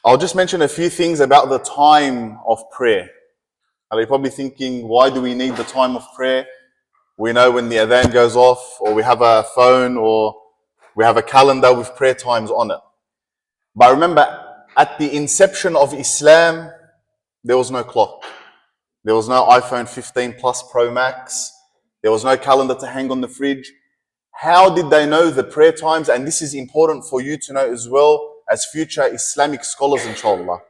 I'll just mention a few things about the time of prayer. Are you probably thinking, why do we need the time of prayer? We know when the adhan goes off, or we have a phone, or we have a calendar with prayer times on it. But remember, at the inception of Islam, there was no clock. There was no iPhone 15 Plus Pro Max. There was no calendar to hang on the fridge. How did they know the prayer times? And this is important for you to know as well as future Islamic scholars, inshallah.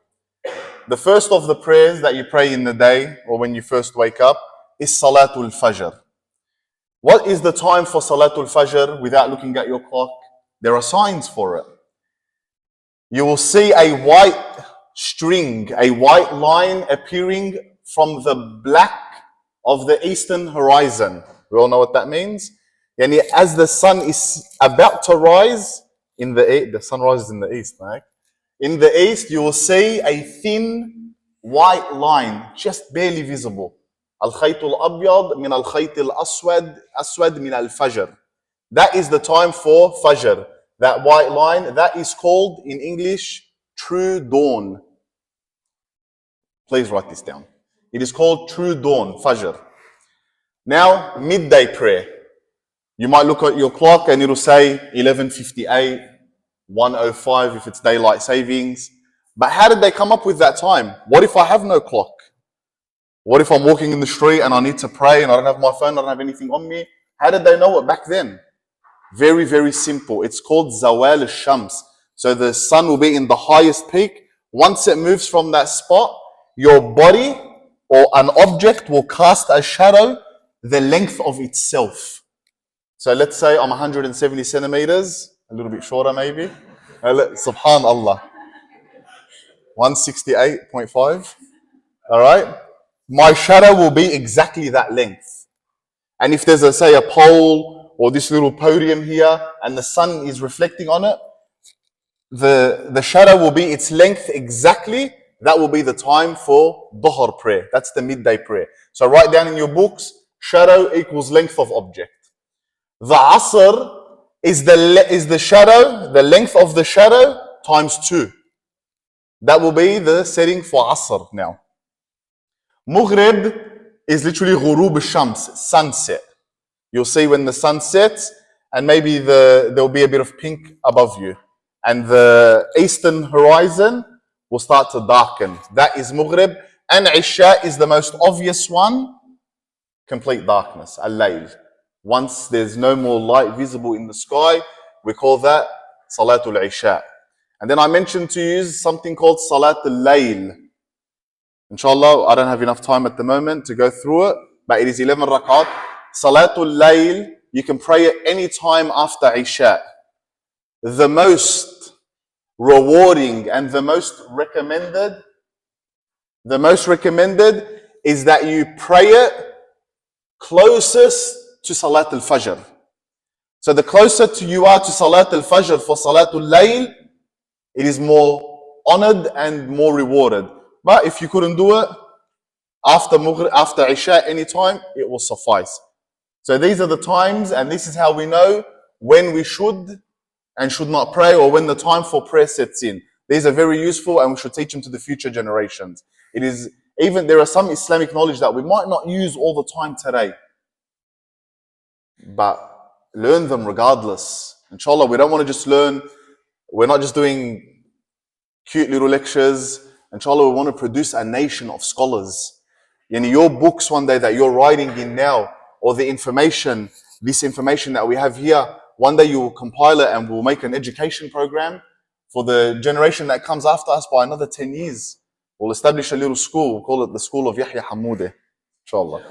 The first of the prayers that you pray in the day or when you first wake up is Salatul Fajr. What is the time for Salatul Fajr without looking at your clock? There are signs for it. You will see a white string, a white line appearing from the black of the eastern horizon. We all know what that means. Yani as the sun is about to rise, the sun rises in the east, right? In the east, you will see a thin white line, just barely visible. Al-khayt al-abyad min al-khayt al-aswad, aswad min al-fajr. That is the time for Fajr. That white line, that is called in English, true dawn. Please write this down. It is called true dawn, Fajr. Now, midday prayer. You might look at your clock and it'll say 11:58, 1:05 if it's daylight savings. But how did they come up with that time? What if I have no clock? What if I'm walking in the street and I need to pray and I don't have my phone, I don't have anything on me? How did they know it back then? Very, very simple. It's called Zawal al-Shams. So the sun will be in the highest peak. Once it moves from that spot, your body or an object will cast a shadow the length of itself. So let's say I'm 170 centimeters, a little bit shorter maybe. Subhanallah. 168.5. All right. My shadow will be exactly that length. And if there's a pole or this little podium here and the sun is reflecting on it, the shadow will be its length exactly. That will be the time for Dhuhr prayer. That's the midday prayer. So write down in your books, shadow equals length of object. The Asr is the shadow, the length of the shadow times 2. That will be the setting for Asr now. Maghrib is literally Ghurub al-Shams, sunset. You'll see when the sun sets and maybe there'll be a bit of pink above you. And the eastern horizon will start to darken. That is Maghrib. And Isha is the most obvious one. Complete darkness, al-Layl. Once there's no more light visible in the sky, we call that Salatul Isha. And then I mentioned to use something called Salatul Layl. Inshallah, I don't have enough time at the moment to go through it, but it is 11 rakat. Salatul Layl, you can pray it any time after Isha. The most rewarding and the most recommended is that you pray it closest to Salat al-Fajr. So the closer you are to Salat al-Fajr for Salatul Layl, it is more honored and more rewarded. But if you couldn't do it after Maghrib, after Isha, any time, it will suffice. So these are the times, and this is how we know when we should and should not pray, or when the time for prayer sets in. These are very useful, and we should teach them to the future generations. There are some Islamic knowledge that we might not use all the time today, but learn them regardless. Inshallah, we don't want to just learn. We're not just doing cute little lectures. Inshallah, we want to produce a nation of scholars. Your books one day that you're writing in now, or this information that we have here, one day you will compile it and we'll make an education program for the generation that comes after us by another 10 years. We'll establish a little school. We'll call it the School of Yahya Hamoude, inshallah.